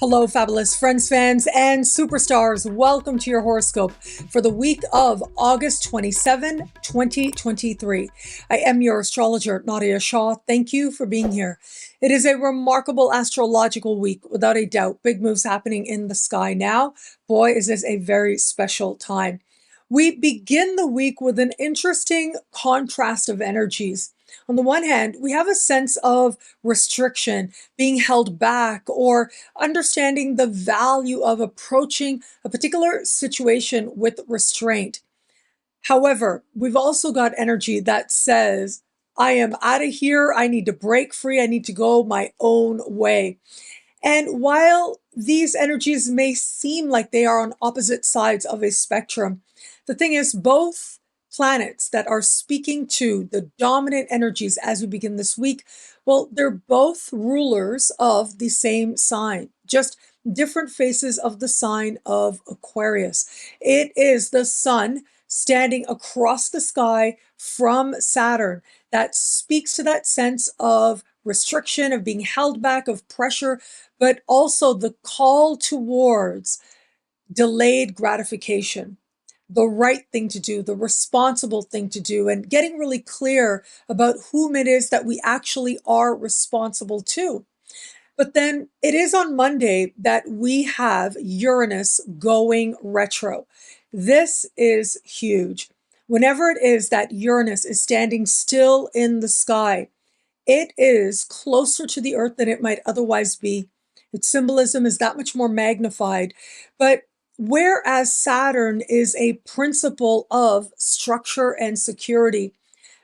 Hello, fabulous friends, fans, and superstars. Welcome to your horoscope for the week of August 27, 2023. I am your astrologer, Nadiya Shah. Thank you for being here. It is a remarkable astrological week, without a doubt. Big moves happening in the sky now. Boy, is this a very special time. We begin the week with an interesting contrast of energies. On the one hand, we have a sense of restriction, being held back, or understanding the value of approaching a particular situation with restraint. However, we've also got energy that says, I am out of here, I need to break free, I need to go my own way. And while these energies may seem like they are on opposite sides of a spectrum, the thing is, both planets that are speaking to the dominant energies as we begin this week, well, they're both rulers of the same sign, just different faces of the sign of Aquarius. It is the sun standing across the sky from Saturn that speaks to that sense of restriction, of being held back, of pressure, but also the call towards delayed gratification. The right thing to do, the responsible thing to do, and getting really clear about whom it is that we actually are responsible to. But then it is on Monday that we have Uranus going retro. This is huge. Whenever it is that Uranus is standing still in the sky, it is closer to the earth than it might otherwise be. Its symbolism is that much more magnified. But whereas Saturn is a principle of structure and security,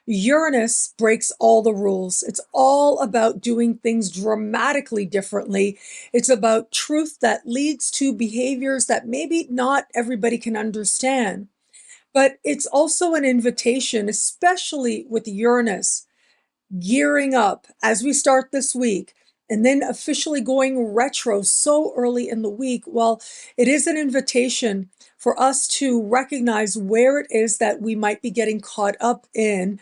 Uranus breaks all the rules. It's all about doing things dramatically differently. It's about truth that leads to behaviors that maybe not everybody can understand. But it's also an invitation, especially with Uranus, gearing up as we start this week, and then officially going retro so early in the week. Well, it is an invitation for us to recognize where it is that we might be getting caught up in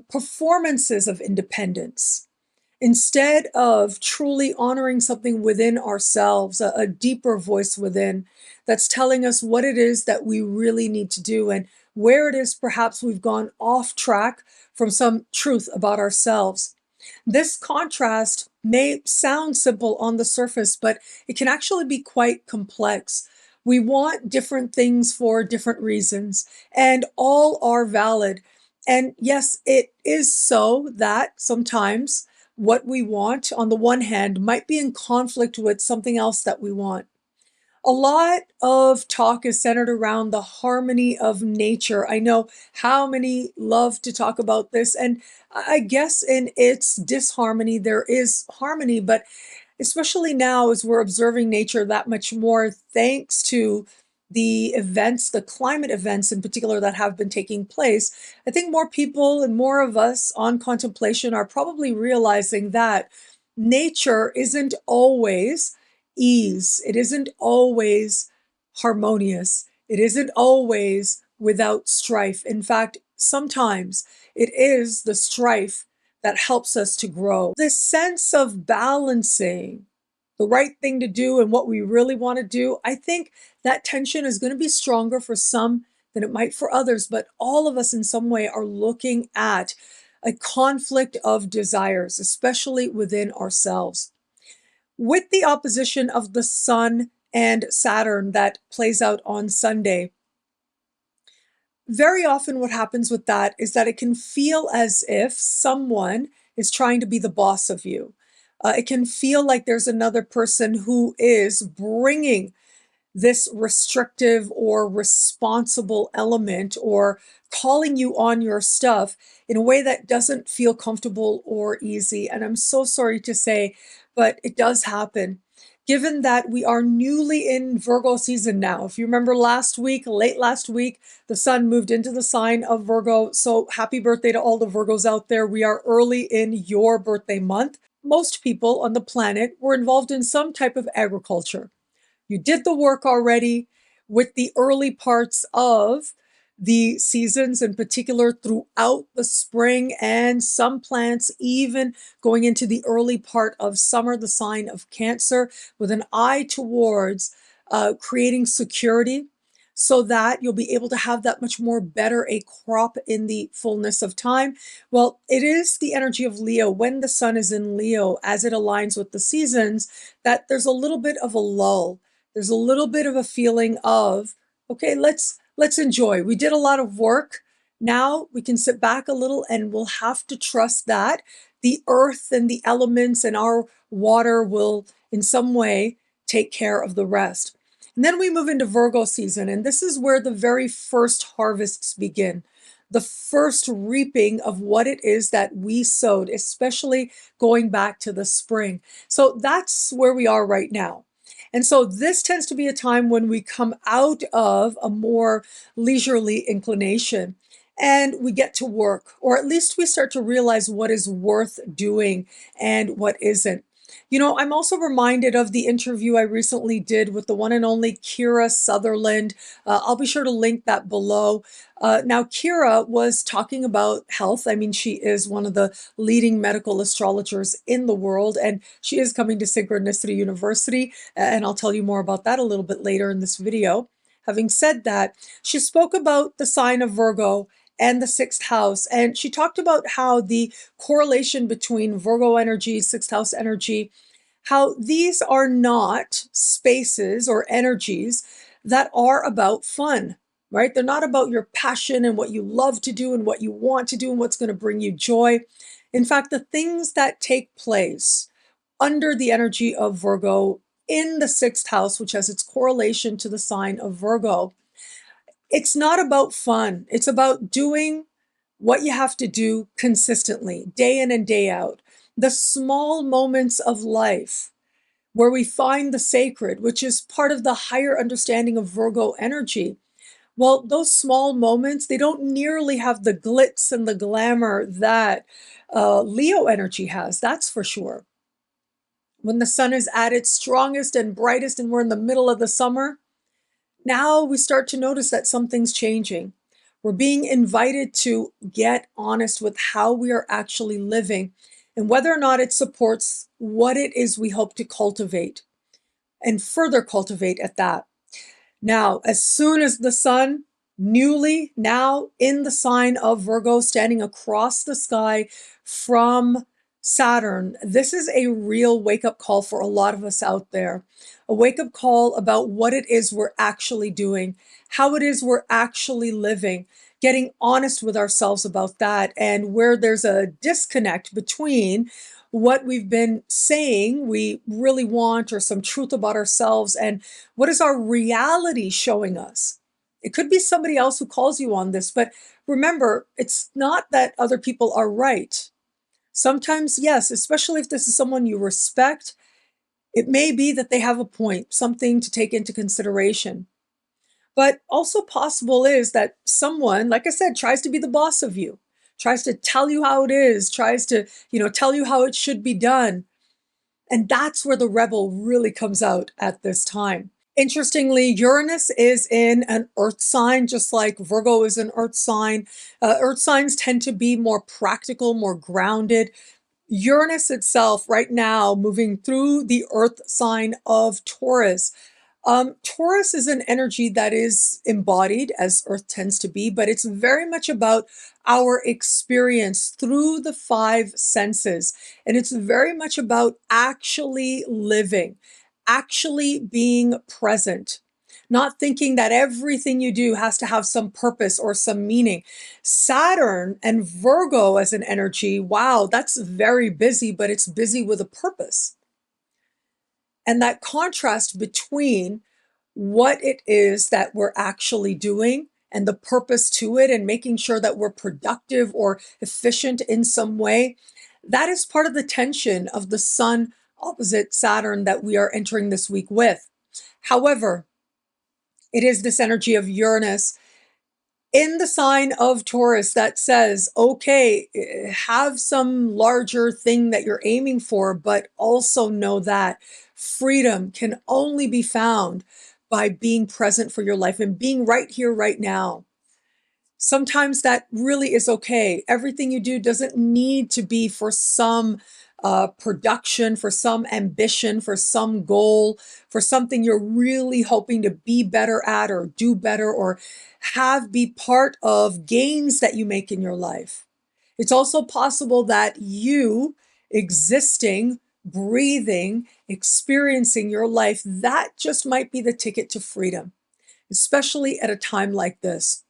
performances of independence, instead of truly honoring something within ourselves, a deeper voice within that's telling us what it is that we really need to do, and where it is perhaps we've gone off track from some truth about ourselves. This contrast may sound simple on the surface, but it can actually be quite complex. We want different things for different reasons, and all are valid. And yes, it is so that sometimes what we want on the one hand might be in conflict with something else that we want. A lot of talk is centered around the harmony of nature. I know how many love to talk about this, and I guess in its disharmony, there is harmony, but especially now as we're observing nature that much more, thanks to the events, the climate events in particular that have been taking place, I think more people and more of us on contemplation are probably realizing that nature isn't always ease. It isn't always harmonious. It isn't always without strife. In fact, sometimes it is the strife that helps us to grow. This sense of balancing the right thing to do and what we really want to do, I think that tension is going to be stronger for some than it might for others, but all of us in some way are looking at a conflict of desires, especially within ourselves. With the opposition of the Sun and Saturn that plays out on Sunday, very often what happens with that is that it can feel as if someone is trying to be the boss of you. It can feel like there's another person who is bringing this restrictive or responsible element or calling you on your stuff in a way that doesn't feel comfortable or easy. And I'm so sorry to say, but it does happen. Given that we are newly in Virgo season now. If you remember last week, late last week, the sun moved into the sign of Virgo. So happy birthday to all the Virgos out there. We are early in your birthday month. Most people on the planet were involved in some type of agriculture. You did the work already with the early parts of the seasons, in particular throughout the spring, and some plants even going into the early part of summer, the sign of Cancer, with an eye towards creating security, so that you'll be able to have that much more better a crop in the fullness of time. Well, it is the energy of Leo, when the sun is in Leo, as it aligns with the seasons, that there's a little bit of a lull. There's a little bit of a feeling of, okay, let's enjoy. We did a lot of work. Now we can sit back a little, and we'll have to trust that the earth and the elements and our water will in some way take care of the rest. And then we move into Virgo season, and this is where the very first harvests begin. The first reaping of what it is that we sowed, especially going back to the spring. So that's where we are right now. And so this tends to be a time when we come out of a more leisurely inclination and we get to work, or at least we start to realize what is worth doing and what isn't. You know, I'm also reminded of the interview I recently did with the one and only Kira Sutherland. I'll be sure to link that below. Now, Kira was talking about health. I mean, she is one of the leading medical astrologers in the world, and she is coming to Synchronicity University, and I'll tell you more about that a little bit later in this video. Having said that, she spoke about the sign of Virgo and the sixth house, and she talked about how the correlation between Virgo energy, sixth house energy, how these are not spaces or energies that are about fun, right? They're not about your passion and what you love to do and what you want to do and what's going to bring you joy. In fact, the things that take place under the energy of Virgo in the sixth house, which has its correlation to the sign of Virgo, it's not about fun. It's about doing what you have to do consistently, day in and day out. The small moments of life where we find the sacred, which is part of the higher understanding of Virgo energy. Well, those small moments, they don't nearly have the glitz and the glamour that Leo energy has, that's for sure. When the sun is at its strongest and brightest and we're in the middle of the summer, now we start to notice that something's changing. We're being invited to get honest with how we are actually living and whether or not it supports what it is we hope to cultivate and further cultivate at that. Now, as soon as the sun, newly now in the sign of Virgo, standing across the sky from Saturn, this is a real wake-up call for a lot of us out there. A wake-up call about what it is we're actually doing, how it is we're actually living, getting honest with ourselves about that, and where there's a disconnect between what we've been saying we really want, or some truth about ourselves, and what is our reality showing us. It could be somebody else who calls you on this, but remember, it's not that other people are right. Sometimes, yes, especially if this is someone you respect, it may be that they have a point, something to take into consideration. But also possible is that someone, like I said, tries to be the boss of you, tries to tell you how it is, tries to, tell you how it should be done. And that's where the rebel really comes out at this time. Interestingly, Uranus is in an earth sign, just like Virgo is an earth sign. Earth signs tend to be more practical, more grounded. Uranus itself right now moving through the earth sign of Taurus. Taurus is an energy that is embodied, as earth tends to be, but it's very much about our experience through the five senses. And it's very much about actually living, actually being present, not thinking that everything you do has to have some purpose or some meaning. Saturn and Virgo as an energy, wow, that's very busy, but it's busy with a purpose. And that contrast between what it is that we're actually doing and the purpose to it, and making sure that we're productive or efficient in some way, that is part of the tension of the sun opposite Saturn that we are entering this week with. However, it is this energy of Uranus in the sign of Taurus that says, okay, have some larger thing that you're aiming for, but also know that freedom can only be found by being present for your life and being right here, right now. Sometimes that really is okay. Everything you do doesn't need to be for some production, for some ambition, for some goal, for something you're really hoping to be better at or do better or have be part of gains that you make in your life. It's also possible that you existing, breathing, experiencing your life, that just might be the ticket to freedom, especially at a time like this.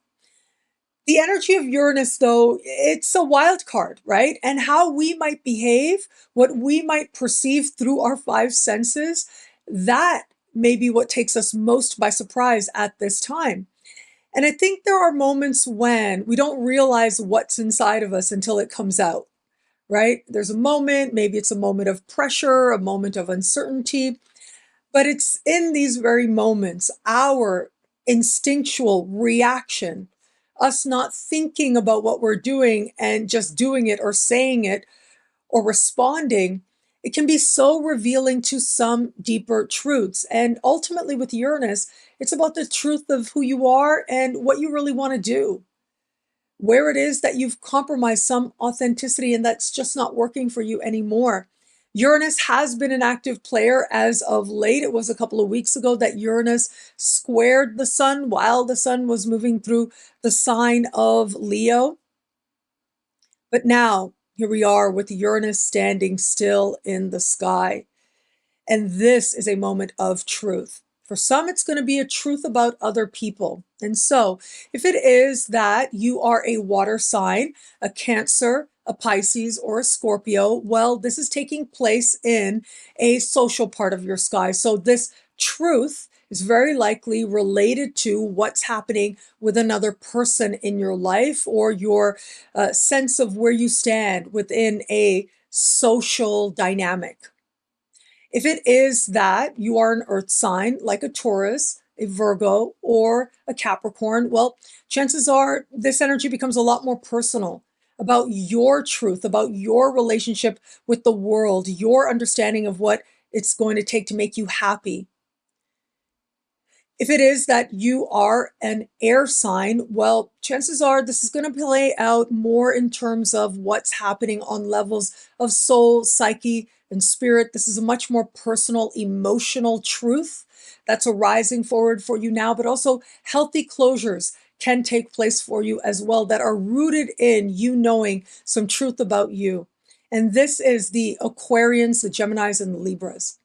The energy of Uranus, though, it's a wild card, right? And how we might behave, what we might perceive through our five senses, that may be what takes us most by surprise at this time. And I think there are moments when we don't realize what's inside of us until it comes out, right? There's a moment, maybe it's a moment of pressure, a moment of uncertainty, but it's in these very moments, our instinctual reaction, us not thinking about what we're doing and just doing it or saying it or responding, it can be so revealing to some deeper truths. And ultimately with Uranus, it's about the truth of who you are and what you really want to do. Where it is that you've compromised some authenticity and that's just not working for you anymore. Uranus has been an active player as of late. It was a couple of weeks ago that Uranus squared the sun while the sun was moving through the sign of Leo. But now, here we are with Uranus standing still in the sky. And this is a moment of truth. For some, it's going to be a truth about other people. And so, if it is that you are a water sign, a Cancer, a Pisces, or a Scorpio, well, this is taking place in a social part of your sky. So this truth is very likely related to what's happening with another person in your life or your sense of where you stand within a social dynamic. If it is that you are an earth sign like a Taurus, a Virgo, or a Capricorn, well, chances are this energy becomes a lot more personal about your truth, about your relationship with the world, your understanding of what it's going to take to make you happy. If it is that you are an air sign, well, chances are this is going to play out more in terms of what's happening on levels of soul, psyche, and spirit. This is a much more personal, emotional truth that's arising forward for you now, but also healthy closures can take place for you as well that are rooted in you knowing some truth about you. And this is the Aquarians, the Geminis, and the Libras.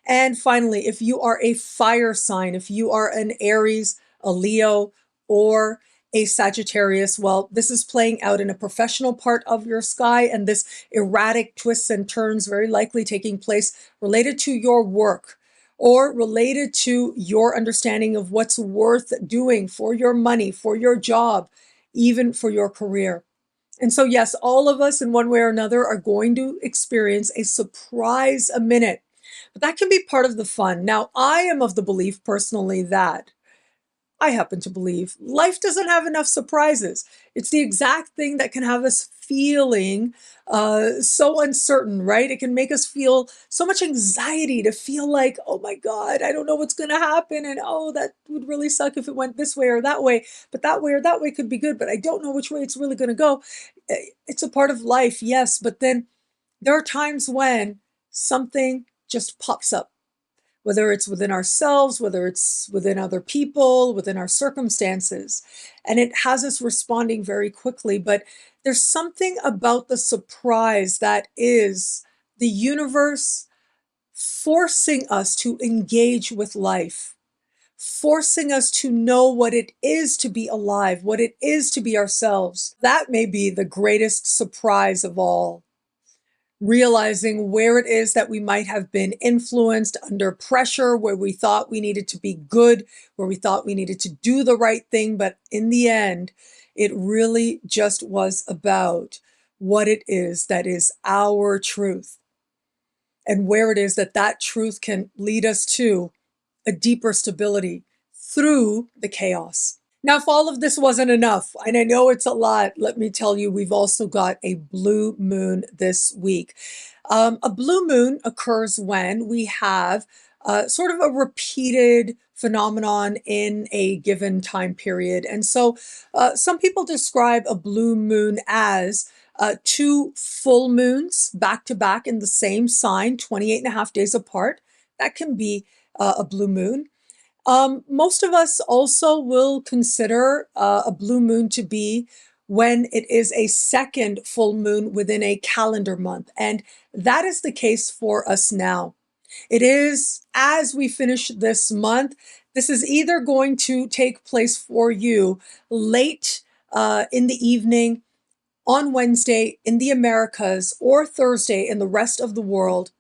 And finally, if you are a fire sign, if you are an Aries, a Leo, or a Sagittarius, well, this is playing out in a professional part of your sky, and this erratic twists and turns very likely taking place related to your work or related to your understanding of what's worth doing for your money, for your job, even for your career. And so, yes, all of us in one way or another are going to experience a surprise a minute. But that can be part of the fun. Now, I am of the belief personally that I happen to believe life doesn't have enough surprises. It's the exact thing that can have us feeling so uncertain, right? It can make us feel so much anxiety to feel like, oh my God, I don't know what's going to happen. And oh, that would really suck if it went this way or that way. But that way or that way could be good. But I don't know which way it's really going to go. It's a part of life, yes. But then there are times when something just pops up, whether it's within ourselves, whether it's within other people, within our circumstances, and it has us responding very quickly. But there's something about the surprise that is the universe forcing us to engage with life, forcing us to know what it is to be alive, what it is to be ourselves. That may be the greatest surprise of all. Realizing where it is that we might have been influenced under pressure, where we thought we needed to be good, where we thought we needed to do the right thing. But in the end, it really just was about what it is that is our truth and where it is that that truth can lead us to a deeper stability through the chaos. Now, if all of this wasn't enough, and I know it's a lot, let me tell you, we've also got a blue moon this week. A blue moon occurs when we have sort of a repeated phenomenon in a given time period. And so some people describe a blue moon as two full moons back to back in the same sign, 28 and a half days apart. That can be a blue moon. Most of us also will consider a blue moon to be when it is a second full moon within a calendar month. And that is the case for us now. It is, as we finish this month, this is either going to take place for you late in the evening on Wednesday in the Americas or Thursday in the rest of the world.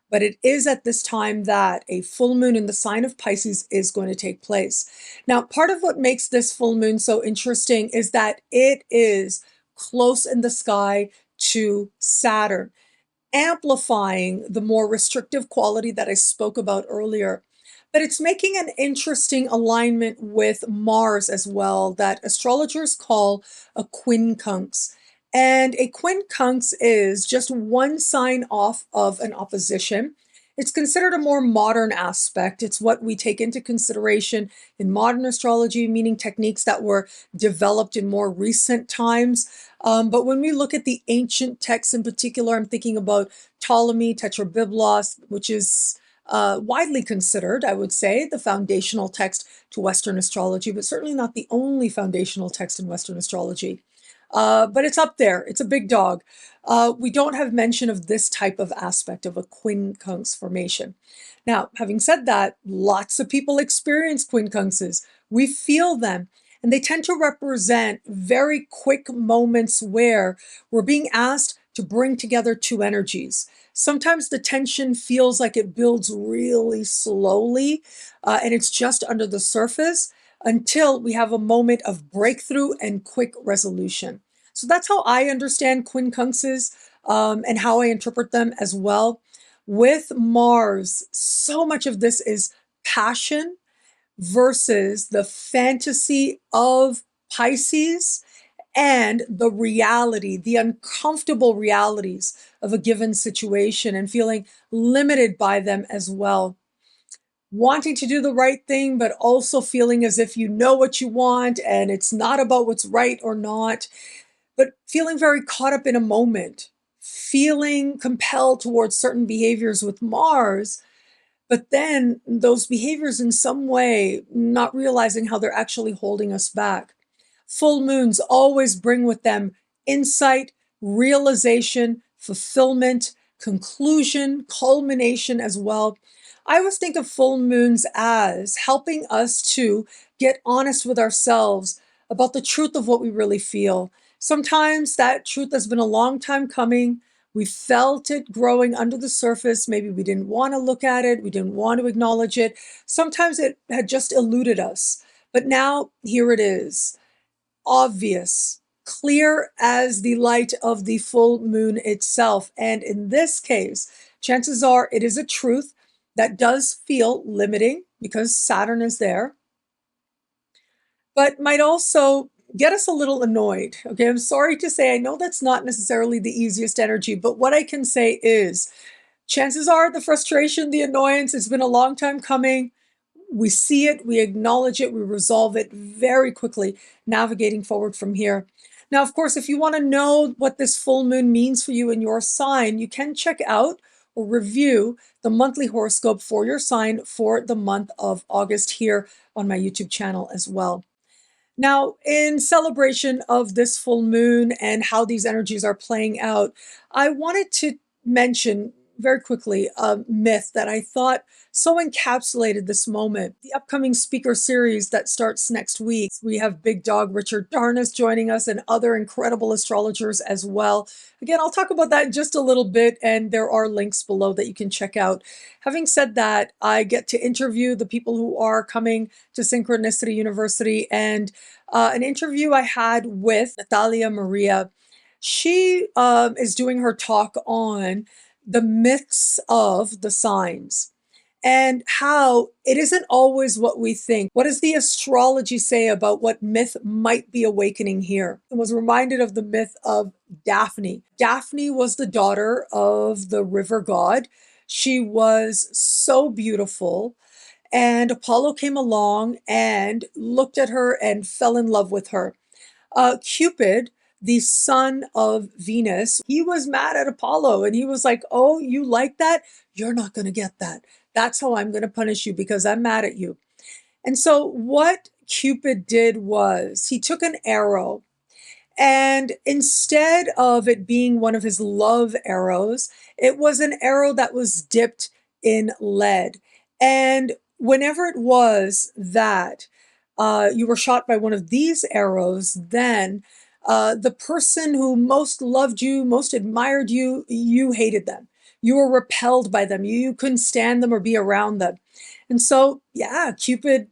But it is at this time that a full moon in the sign of Pisces is going to take place. Now, part of what makes this full moon so interesting is that it is close in the sky to Saturn, amplifying the more restrictive quality that I spoke about earlier. But it's making an interesting alignment with Mars as well that astrologers call a quincunx. And a quincunx is just one sign off of an opposition. It's considered a more modern aspect. It's what we take into consideration in modern astrology, meaning techniques that were developed in more recent times. But when we look at the ancient texts in particular, I'm thinking about Ptolemy, Tetrabiblos, which is widely considered, I would say, the foundational text to Western astrology, but certainly not the only foundational text in Western astrology. But it's up there. It's a big dog. We don't have mention of this type of aspect of a quincunx formation. Now, having said that, lots of people experience quincunxes. We feel them, and they tend to represent very quick moments where we're being asked to bring together two energies. Sometimes the tension feels like it builds really slowly, and it's just under the surface until we have a moment of breakthrough and quick resolution. So that's how I understand quincunxes and how I interpret them as well. With Mars, so much of this is passion versus the fantasy of Pisces and the reality, the uncomfortable realities of a given situation and feeling limited by them as well. Wanting to do the right thing, but also feeling as if you know what you want and it's not about what's right or not, but feeling very caught up in a moment, feeling compelled towards certain behaviors with Mars, but then those behaviors in some way not realizing how they're actually holding us back. Full moons always bring with them insight, realization, fulfillment, conclusion, culmination as well. I always think of full moons as helping us to get honest with ourselves about the truth of what we really feel. Sometimes that truth has been a long time coming. We felt it growing under the surface. Maybe we didn't want to look at it. We didn't want to acknowledge it. Sometimes it had just eluded us. But now here it is, obvious, clear as the light of the full moon itself. And in this case, chances are it is a truth that does feel limiting because Saturn is there, but might also get us a little annoyed. Okay, I'm sorry to say, I know that's not necessarily the easiest energy, but what I can say is chances are the frustration, the annoyance, it's been a long time coming. We see it, we acknowledge it, we resolve it very quickly, navigating forward from here. Now, of course, if you want to know what this full moon means for you in your sign, you can check out or review the monthly horoscope for your sign for the month of August here on my YouTube channel as well. Now, in celebration of this full moon and how these energies are playing out, I wanted to mention very quickly a myth that I thought so encapsulated this moment. The upcoming speaker series that starts next week, we have big dog Richard TARNAS joining us and other incredible astrologers as well. Again, I'll talk about that in just a little bit, and there are links below that you can check out. Having said that, I get to interview the people who are coming to Synchronicity University, and an interview I had with Natalia Maria. She is doing her talk on the myths of the signs and how it isn't always what we think. What does the astrology say about what myth might be awakening here? I was reminded of the myth of Daphne. Daphne was the daughter of the river god. She was so beautiful. And Apollo came along and looked at her and fell in love with her. Cupid, the son of Venus, he was mad at Apollo and he was like, "Oh, you like that? You're not going to get that. That's how I'm going to punish you because I'm mad at you." And so, what Cupid did was he took an arrow, and instead of it being one of his love arrows, it was an arrow that was dipped in lead. And whenever it was that you were shot by one of these arrows, then the person who most loved you, most admired you, you hated them. You were repelled by them. You couldn't stand them or be around them. And so, yeah, Cupid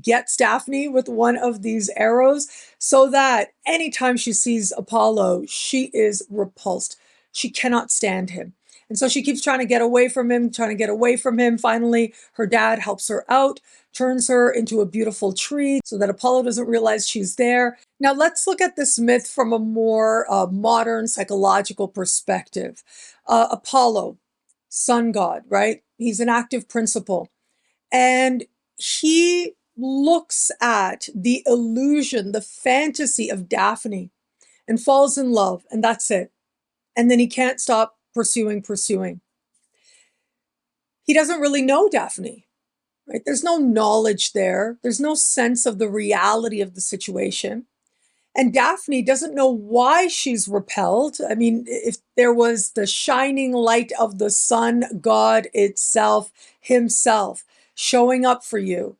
gets Daphne with one of these arrows so that anytime she sees Apollo, she is repulsed. She cannot stand him. And so she keeps trying to get away from him, trying to get away from him. Finally, her dad helps her out, turns her into a beautiful tree so that Apollo doesn't realize she's there. Now, let's look at this myth from a more modern psychological perspective. Apollo, sun god, right? He's an active principle. And he looks at the illusion, the fantasy of Daphne and falls in love, and that's it. And then he can't stop pursuing. He doesn't really know Daphne, right? There's no knowledge there. There's no sense of the reality of the situation. And Daphne doesn't know why she's repelled. I mean, if there was the shining light of the sun god itself, himself, showing up for you,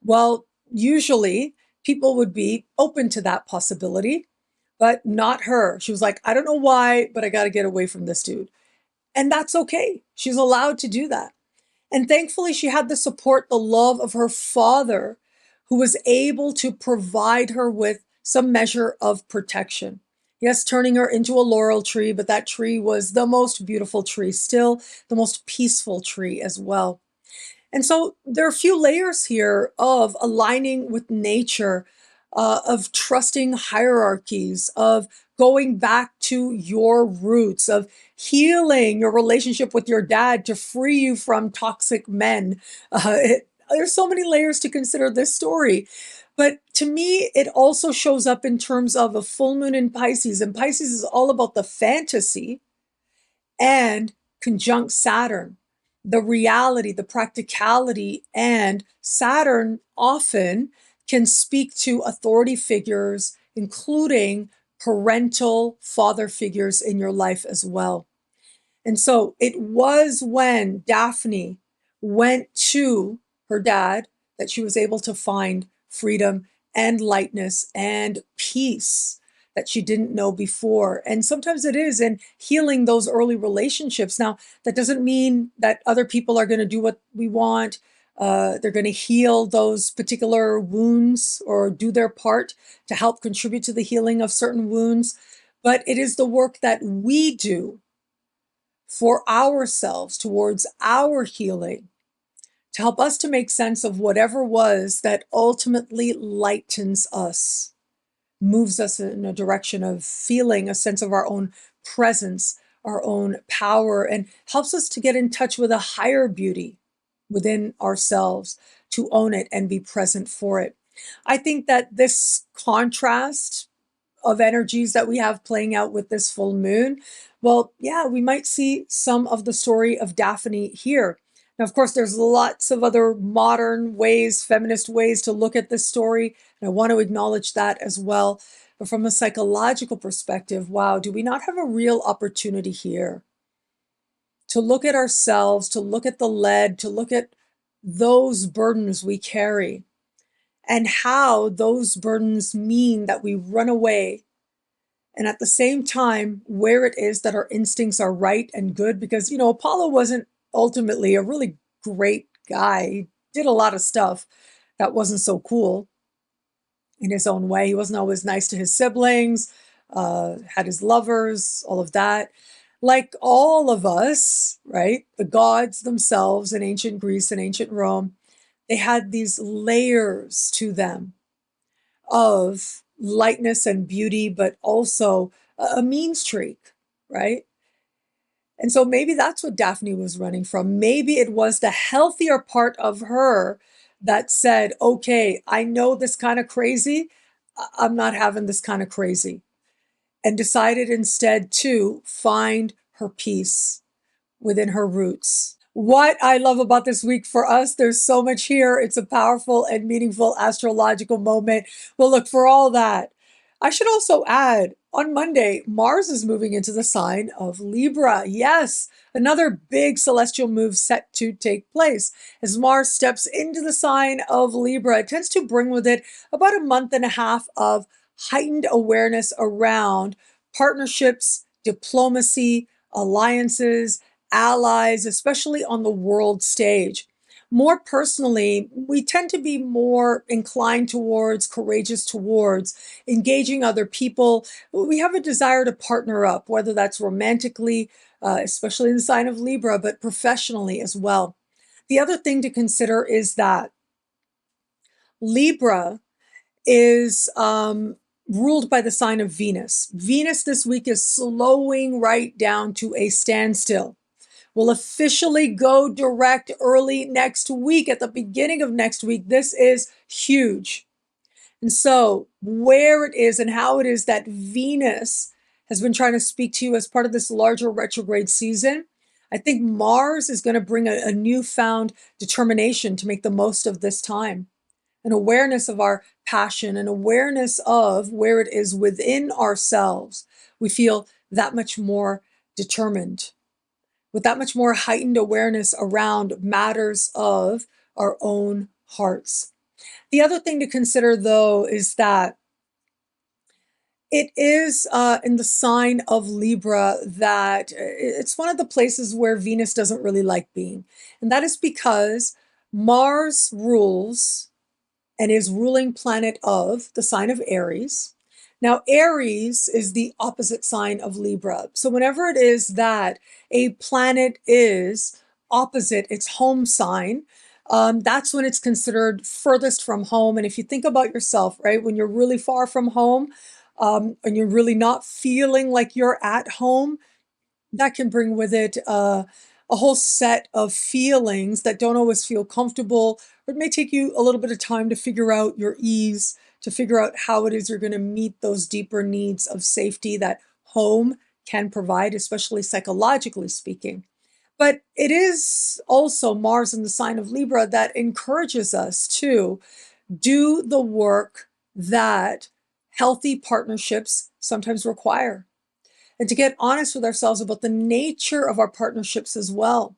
well, usually people would be open to that possibility, but not her. She was like, "I don't know why, but I got to get away from this dude." And that's okay. She's allowed to do that. And thankfully, she had the support, the love of her father, who was able to provide her with some measure of protection. Yes, turning her into a laurel tree, but that tree was the most beautiful tree, still the most peaceful tree as well. And so there are a few layers here of aligning with nature, of trusting hierarchies, of going back to your roots, of healing your relationship with your dad to free you from toxic men. There's so many layers to consider this story. But to me, it also shows up in terms of a full moon in Pisces. And Pisces is all about the fantasy and conjunct Saturn, the reality, the practicality. And Saturn often can speak to authority figures, including parental father figures in your life as well. And so it was when Daphne went to her dad that she was able to find freedom and lightness and peace that she didn't know before. And sometimes it is in healing those early relationships. Now, that doesn't mean that other people are going to do what we want. They're going to heal those particular wounds or do their part to help contribute to the healing of certain wounds. But it is the work that we do for ourselves towards our healing to help us to make sense of whatever was that ultimately lightens us, moves us in a direction of feeling a sense of our own presence, our own power, and helps us to get in touch with a higher beauty within ourselves, to own it and be present for it. I think that this contrast of energies that we have playing out with this full moon, well, yeah, we might see some of the story of Daphne here. Now, of course, there's lots of other modern ways, feminist ways to look at this story, and I want to acknowledge that as well. But from a psychological perspective, wow, do we not have a real opportunity here to look at ourselves, to look at the lead, to look at those burdens we carry, and how those burdens mean that we run away, and at the same time, where it is that our instincts are right and good. Because, Apollo wasn't ultimately a really great guy. He did a lot of stuff that wasn't so cool in his own way. He wasn't always nice to his siblings, had his lovers, all of that. Like all of us, right? The gods themselves in ancient Greece and ancient Rome, they had these layers to them of lightness and beauty, but also a mean streak, right? And so maybe that's what Daphne was running from. Maybe it was the healthier part of her that said, okay, I know this kind of crazy. I'm not having this kind of crazy. And decided instead to find her peace within her roots. What I love about this week for us, there's so much here. It's a powerful and meaningful astrological moment. We'll look for all that. I should also add, on Monday, Mars is moving into the sign of Libra. Yes, another big celestial move set to take place. As Mars steps into the sign of Libra, it tends to bring with it about a month and a half of heightened awareness around partnerships, diplomacy, alliances, allies, especially on the world stage. More personally, we tend to be more inclined towards, courageous towards engaging other people. We have a desire to partner up, whether that's romantically, especially in the sign of Libra, but professionally as well. The other thing to consider is that Libra is ruled by the sign of Venus. Venus this week is slowing right down to a standstill. Will officially go direct early next week, at the beginning of next week. This is huge. And so where it is and how it is that Venus has been trying to speak to you as part of this larger retrograde season, I think Mars is going to bring a newfound determination to make the most of this time. An awareness of our passion, an awareness of where it is within ourselves. We feel that much more determined, with that much more heightened awareness around matters of our own hearts. The other thing to consider, though, is that it is in the sign of Libra that it's one of the places where Venus doesn't really like being. And that is because Mars rules and is ruling planet of the sign of Aries. Now, Aries is the opposite sign of Libra. So whenever it is that a planet is opposite its home sign, that's when it's considered furthest from home. And if you think about yourself, right, when you're really far from home, and you're really not feeling like you're at home, that can bring with it a whole set of feelings that don't always feel comfortable, or it may take you a little bit of time to figure out your ease, to figure out how it is you're going to meet those deeper needs of safety that home can provide, especially psychologically speaking. But it is also Mars in the sign of Libra that encourages us to do the work that healthy partnerships sometimes require, and to get honest with ourselves about the nature of our partnerships as well.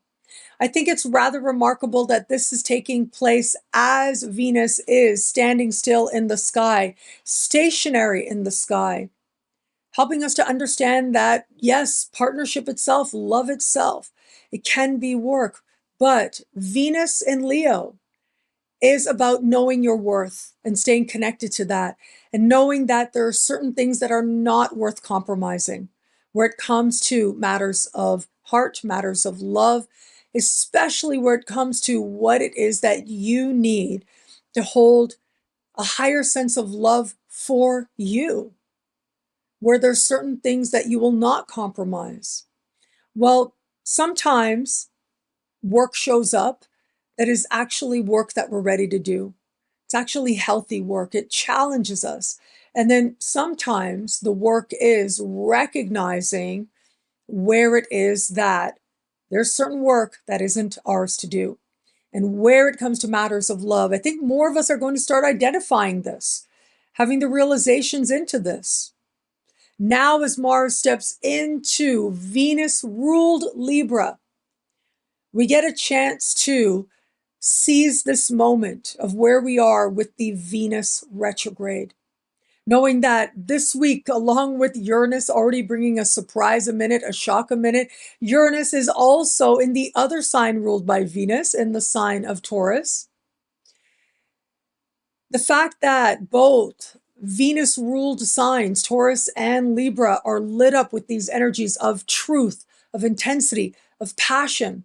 I think it's rather remarkable that this is taking place as Venus is standing still in the sky, stationary in the sky, helping us to understand that, yes, partnership itself, love itself, it can be work, but Venus in Leo is about knowing your worth and staying connected to that, and knowing that there are certain things that are not worth compromising where it comes to matters of heart, matters of love, especially where it comes to what it is that you need to hold a higher sense of love for you, where there's certain things that you will not compromise. Well, sometimes work shows up that is actually work that we're ready to do. It's actually healthy work. It challenges us. And then sometimes the work is recognizing where it is that there's certain work that isn't ours to do. And where it comes to matters of love, I think more of us are going to start identifying this, having the realizations into this. Now, as Mars steps into Venus-ruled Libra, we get a chance to seize this moment of where we are with the Venus retrograde, knowing that this week, along with Uranus already bringing a surprise a minute, a shock a minute, Uranus is also in the other sign ruled by Venus, in the sign of Taurus. The fact that both Venus-ruled signs, Taurus and Libra, are lit up with these energies of truth, of intensity, of passion.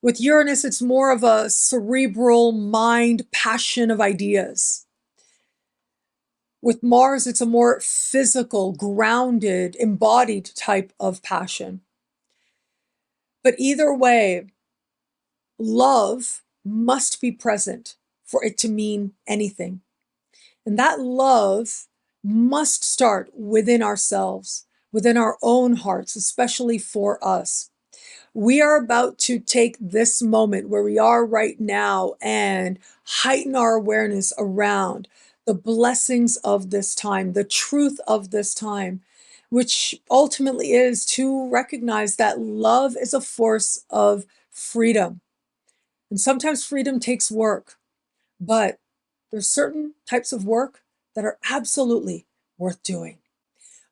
With Uranus, it's more of a cerebral mind passion of ideas. With Mars, it's a more physical, grounded, embodied type of passion. But either way, love must be present for it to mean anything. And that love must start within ourselves, within our own hearts, especially for us. We are about to take this moment where we are right now and heighten our awareness around the blessings of this time, the truth of this time, which ultimately is to recognize that love is a force of freedom. And sometimes freedom takes work, but there's certain types of work that are absolutely worth doing.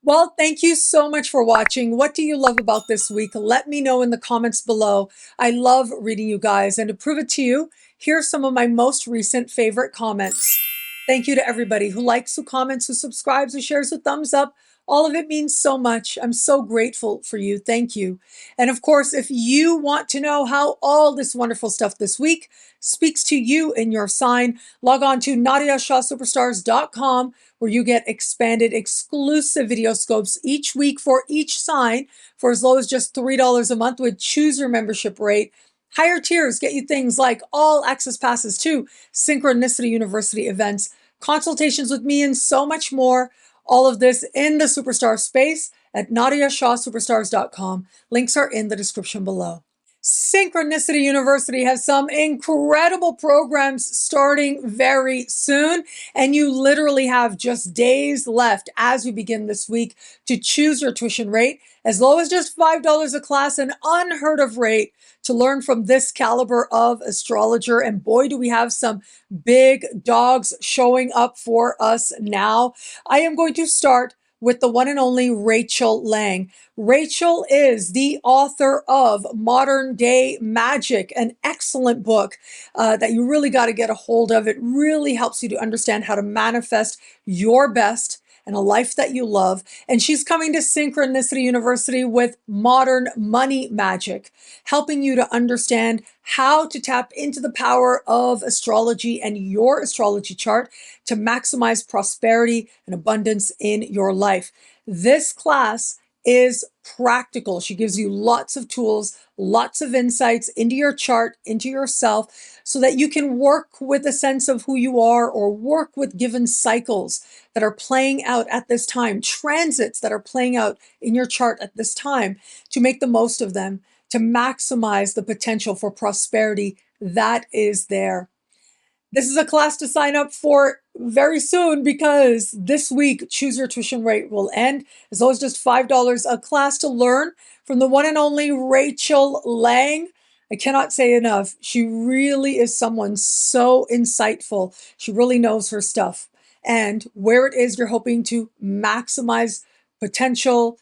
Well, thank you so much for watching. What do you love about this week? Let me know in the comments below. I love reading you guys. And to prove it to you, here are some of my most recent favorite comments. Thank you to everybody who likes, who comments, who subscribes, who shares, who thumbs up. All of it means so much. I'm so grateful for you. Thank you. And of course, if you want to know how all this wonderful stuff this week speaks to you in your sign, log on to NadiyaShahSuperstars.com, where you get expanded exclusive video scopes each week for each sign for as low as just $3 a month with choose your membership rate. Higher tiers get you things like all access passes to Synchronicity University events, consultations with me, and so much more. All of this in the superstar space at NadiyaShahSuperstars.com. Links are in the description below. Synchronicity University has some incredible programs starting very soon, and you literally have just days left as we begin this week to choose your tuition rate, as low as just $5 a class, an unheard of rate to learn from this caliber of astrologer. And boy, do we have some big dogs showing up for us now. I am going to start with the one and only Rachel Lang. Rachel is the author of Modern Day Magic, an excellent book that you really got to get a hold of. It really helps you to understand how to manifest your best and a life that you love. And she's coming to Synchronicity University with Modern Money Magic, helping you to understand how to tap into the power of astrology and your astrology chart to maximize prosperity and abundance in your life. This class is practical. She gives you lots of tools, lots of insights into your chart, into yourself, so that you can work with a sense of who you are or work with given cycles that are playing out at this time, transits that are playing out in your chart at this time, to make the most of them, to maximize the potential for prosperity that is there. This is a class to sign up for very soon, because this week, choose your tuition rate will end. As low as just $5 a class to learn from the one and only Rachel Lang. I cannot say enough. She really is someone so insightful. She really knows her stuff. And where it is you're hoping to maximize potential,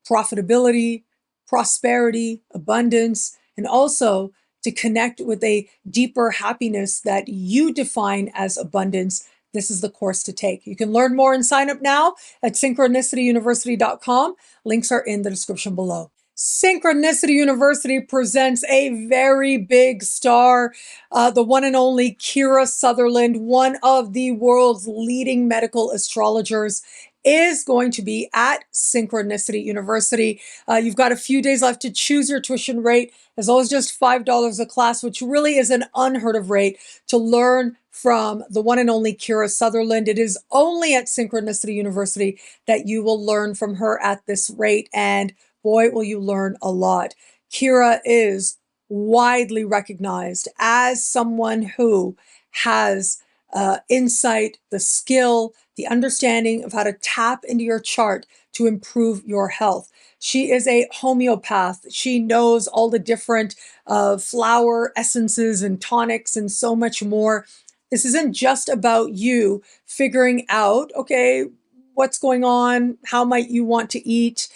profitability, prosperity, abundance, and also to connect with a deeper happiness that you define as abundance, this is the course to take. You can learn more and sign up now at synchronicityuniversity.com. Links are in the description below. Synchronicity University presents a very big star, the one and only Kira Sutherland, one of the world's leading medical astrologers, is going to be at Synchronicity University. You've got a few days left to choose your tuition rate, as low as just $5 a class, which really is an unheard of rate to learn from the one and only Kira Sutherland. It is only at Synchronicity University that you will learn from her at this rate, and boy, will you learn a lot. Kira is widely recognized as someone who has insight, the skill, the understanding of how to tap into your chart to improve your health. She is a homeopath. She knows all the different flower essences and tonics and so much more. This isn't just about you figuring out, okay, what's going on? How might you want to eat?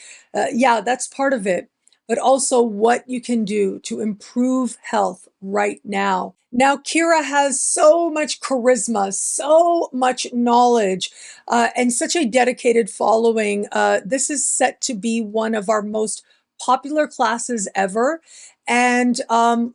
Yeah, that's part of it, but also what you can do to improve health right now. Now, Kira has so much charisma, so much knowledge, and such a dedicated following. This is set to be one of our most popular classes ever. And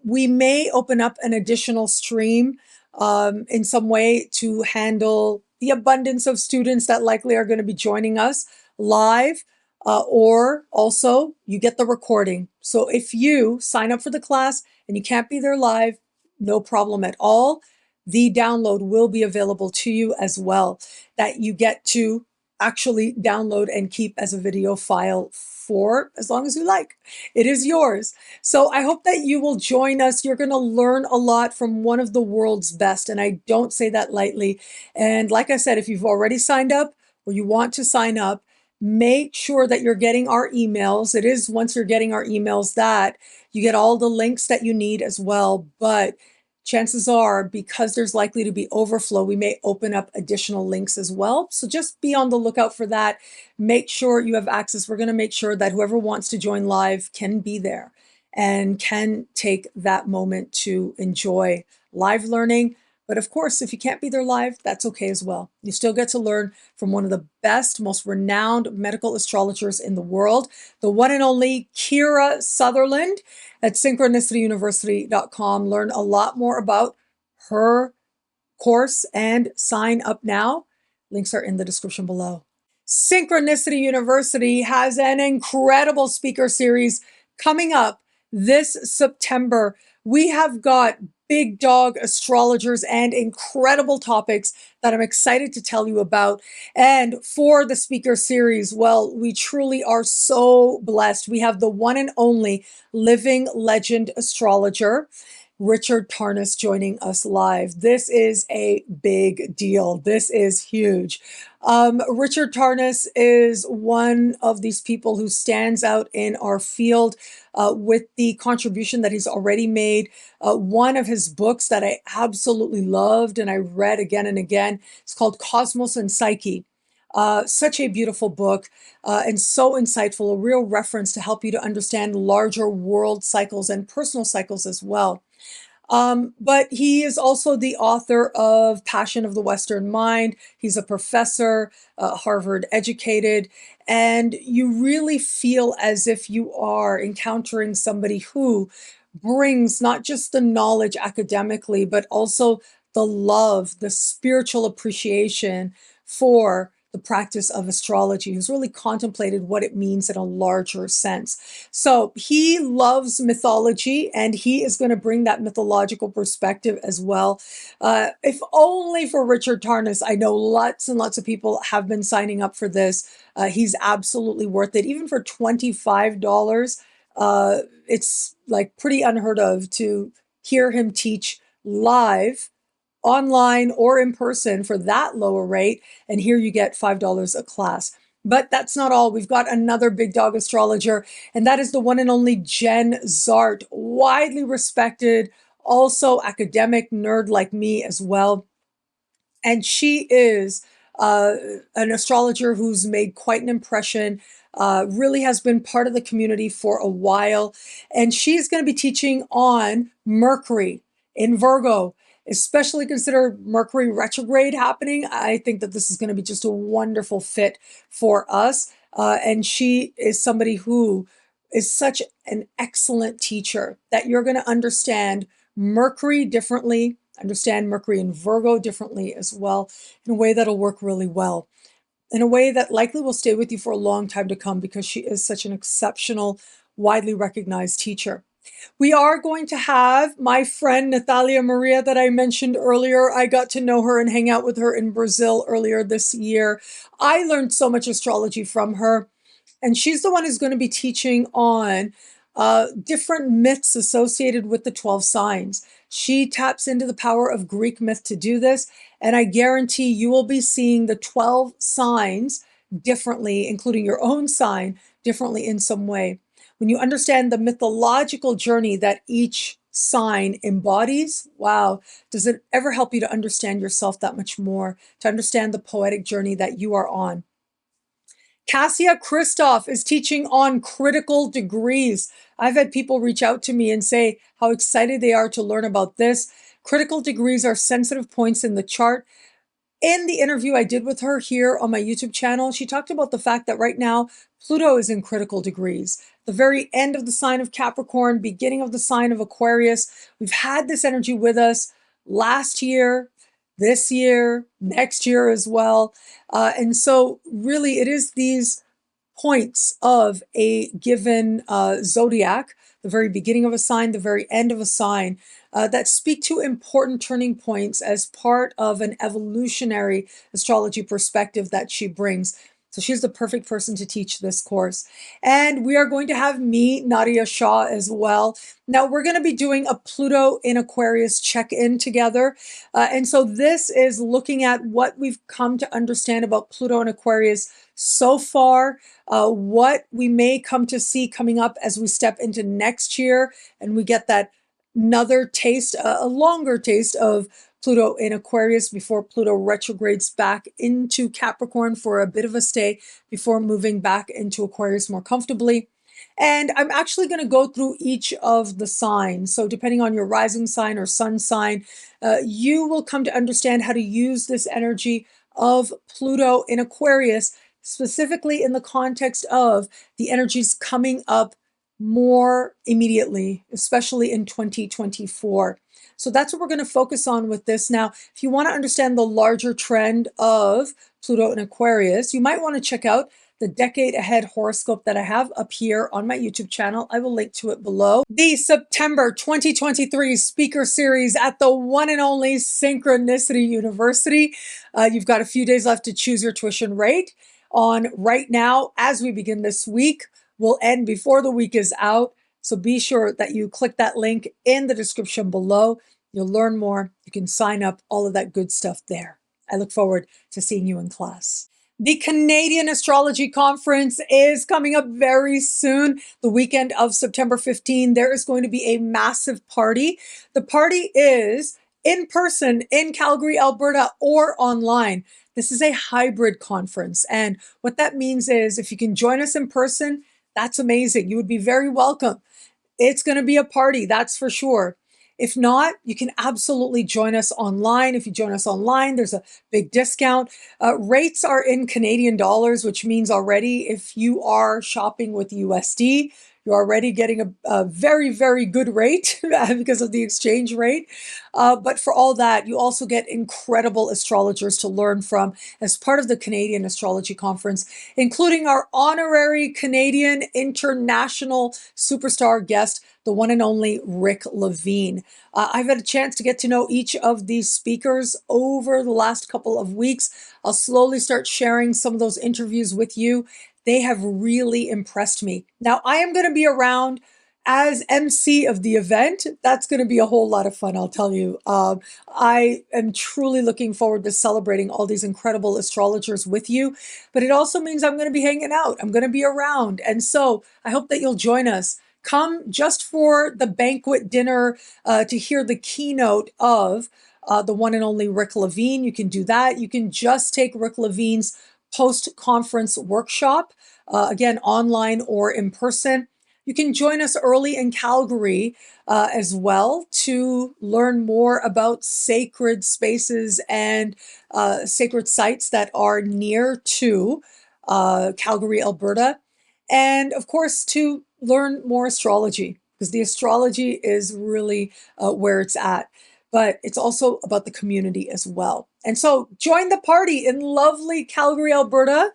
we may open up an additional stream in some way to handle the abundance of students that likely are going to be joining us live. or also you get the recording. So if you sign up for the class and you can't be there live, no problem at all. The download will be available to you as well, that you get to actually download and keep as a video file for as long as you like. It is yours. So I hope that you will join us. You're going to learn a lot from one of the world's best, and I don't say that lightly. And like I said, if you've already signed up or you want to sign up, make sure that you're getting our emails. It is once you're getting our emails that you get all the links that you need as well. But chances are, because there's likely to be overflow, we may open up additional links as well. So just be on the lookout for that. Make sure you have access. We're going to make sure that whoever wants to join live can be there and can take that moment to enjoy live learning. But of course, if you can't be there live, that's okay as well. You still get to learn from one of the best, most renowned medical astrologers in the world, the one and only Kira Sutherland at synchronicityuniversity.com. Learn a lot more about her course and sign up now. Links are in the description below. Synchronicity University has an incredible speaker series coming up this September. We have got big dog astrologers and incredible topics that I'm excited to tell you about. And for the speaker series, well, we truly are so blessed. We have the one and only living legend astrologer, Richard TARNAS, joining us live. This is a big deal. This is huge. Richard TARNAS is one of these people who stands out in our field with the contribution that he's already made. One of his books that I absolutely loved and I read again and again, it's called Cosmos and Psyche. Such a beautiful book and so insightful, a real reference to help you to understand larger world cycles and personal cycles as well. But he is also the author of Passion of the Western Mind. He's a professor, Harvard educated, and you really feel as if you are encountering somebody who brings not just the knowledge academically, but also the love, the spiritual appreciation for the practice of astrology, who's really contemplated what it means in a larger sense. So he loves mythology, and he is going to bring that mythological perspective as well. If only for Richard TARNAS, I know lots and lots of people have been signing up for this. He's absolutely worth it. Even for $25, it's like pretty unheard of to hear him teach live, online or in person for that lower rate. And here you get $5 a class. But that's not all. We've got another big dog astrologer, and that is the one and only Jen ZAHRT, widely respected, also academic nerd like me as well. And she is an astrologer who's made quite an impression, really has been part of the community for a while. And she's going to be teaching on Mercury in Virgo, especially consider Mercury retrograde happening. I think that this is going to be just a wonderful fit for us. And she is somebody who is such an excellent teacher that you're going to understand Mercury differently, understand Mercury in Virgo differently as well, in a way that'll work really well, in a way that likely will stay with you for a long time to come, because she is such an exceptional, widely recognized teacher. We are going to have my friend Nathalia Maria that I mentioned earlier. I got to know her and hang out with her in Brazil earlier this year. I learned so much astrology from her, and she's the one who's going to be teaching on different myths associated with the 12 signs. She taps into the power of Greek myth to do this, and I guarantee you will be seeing the 12 signs differently, including your own sign differently in some way. When you understand the mythological journey that each sign embodies, wow, does it ever help you to understand yourself that much more, to understand the poetic journey that you are on. KRISTOFF is teaching on critical degrees. I've had people reach out to me and say how excited they are to learn about this. Critical degrees are sensitive points in the chart. In the interview I did with her here on my YouTube channel, she talked about the fact that right now Pluto is in critical degrees. The very end of the sign of Capricorn, beginning of the sign of Aquarius. We've had this energy with us last year, this year, next year as well. And so really it is these points of a given zodiac, the very beginning of a sign, the very end of a sign, that speak to important turning points as part of an evolutionary astrology perspective that she brings. So she's the perfect person to teach this course. And we are going to have me, Nadiya Shah, as well. Now, we're going to be doing a Pluto in Aquarius check-in together. And so this is looking at what we've come to understand about Pluto in Aquarius so far, what we may come to see coming up as we step into next year, and we get that another taste, a longer taste of Pluto in Aquarius before Pluto retrogrades back into Capricorn for a bit of a stay before moving back into Aquarius more comfortably. And I'm actually going to go through each of the signs. So depending on your rising sign or sun sign, you will come to understand how to use this energy of Pluto in Aquarius, specifically in the context of the energies coming up more immediately, especially in 2024. So that's what we're going to focus on with this. Now, if you want to understand the larger trend of Pluto in Aquarius, you might want to check out the decade ahead horoscope that I have up here on my YouTube channel. I will link to it below. The September 2023 speaker series at the one and only Synchronicity University. You've got a few days left to choose your tuition rate on right now as we begin this week. Will end before the week is out. So be sure that you click that link in the description below. You'll learn more. You can sign up, all of that good stuff there. I look forward to seeing you in class. The Canadian Astrology Conference is coming up very soon. The weekend of September 15, there is going to be a massive party. The party is in person in Calgary, Alberta, or online. This is a hybrid conference. And what that means is if you can join us in person, that's amazing. You would be very welcome. It's going to be a party, that's for sure. If not, you can absolutely join us online. If you join us online, there's a big discount. Rates are in Canadian dollars, which means already if you are shopping with USD, you're already getting a very, very good rate because of the exchange rate. But for all that, you also get incredible astrologers to learn from as part of the Canadian Astrology Conference, including our honorary Canadian international superstar guest, the one and only Rick Levine. I've had a chance to get to know each of these speakers over the last couple of weeks. I'll slowly start sharing some of those interviews with you. They have really impressed me. Now, I am going to be around as MC of the event. That's going to be a whole lot of fun, I'll tell you. I am truly looking forward to celebrating all these incredible astrologers with you, but it also means I'm going to be hanging out. I'm going to be around. And so I hope that you'll join us. Come just for the banquet dinner to hear the keynote of the one and only Rick Levine. You can do that. You can just take Rick Levine's post-conference workshop, again, online or in person. You can join us early in Calgary as well to learn more about sacred spaces and sacred sites that are near to Calgary, Alberta. And of course, to learn more astrology, because the astrology is really where it's at. But it's also about the community as well. And so join the party in lovely Calgary, Alberta.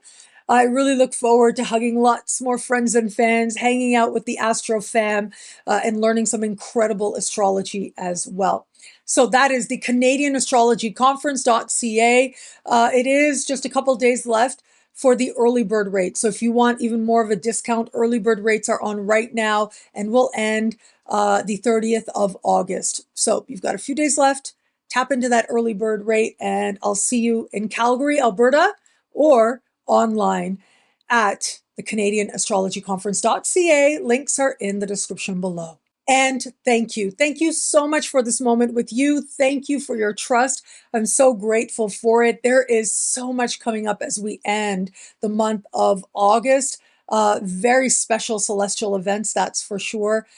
I really look forward to hugging lots more friends and fans, hanging out with the Astro fam, and learning some incredible astrology as well. So that is the Canadian Astrology Conference.ca. It is just a couple days left for the early bird rate. So if you want even more of a discount, early bird rates are on right now and will end the 30th of August. So you've got a few days left. Tap into that early bird rate, and I'll see you in Calgary, Alberta, or online at the Canadian Astrology Conference.ca. Links are in the description below. And thank you. Thank you so much for this moment with you. Thank you for your trust. I'm so grateful for it. There is so much coming up as we end the month of August. Very special celestial events, that's for sure.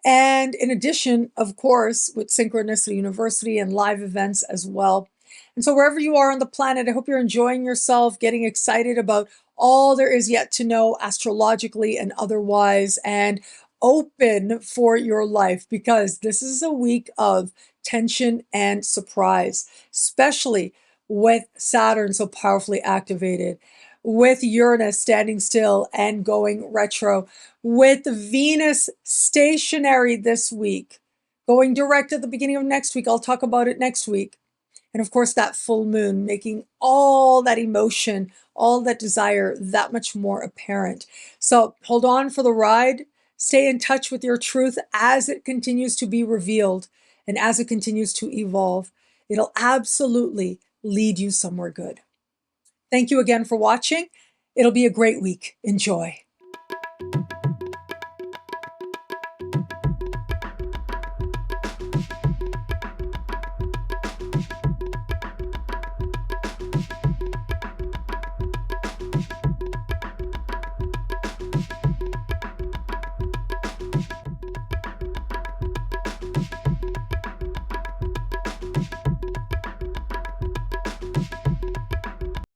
And in addition, of course, with Synchronicity University and live events as well. And so wherever you are on the planet, I hope you're enjoying yourself, getting excited about all there is yet to know astrologically and otherwise, and open for your life, because this is a week of tension and surprise, especially with Saturn so powerfully activated. with Uranus standing still and going retro, with Venus stationary this week, going direct at the beginning of next week. I'll talk about it next week. And of course, that full moon making all that emotion, all that desire that much more apparent. So hold on for the ride. Stay in touch with your truth as it continues to be revealed and as it continues to evolve. It'll absolutely lead you somewhere good. Thank you again for watching. It'll be a great week. Enjoy.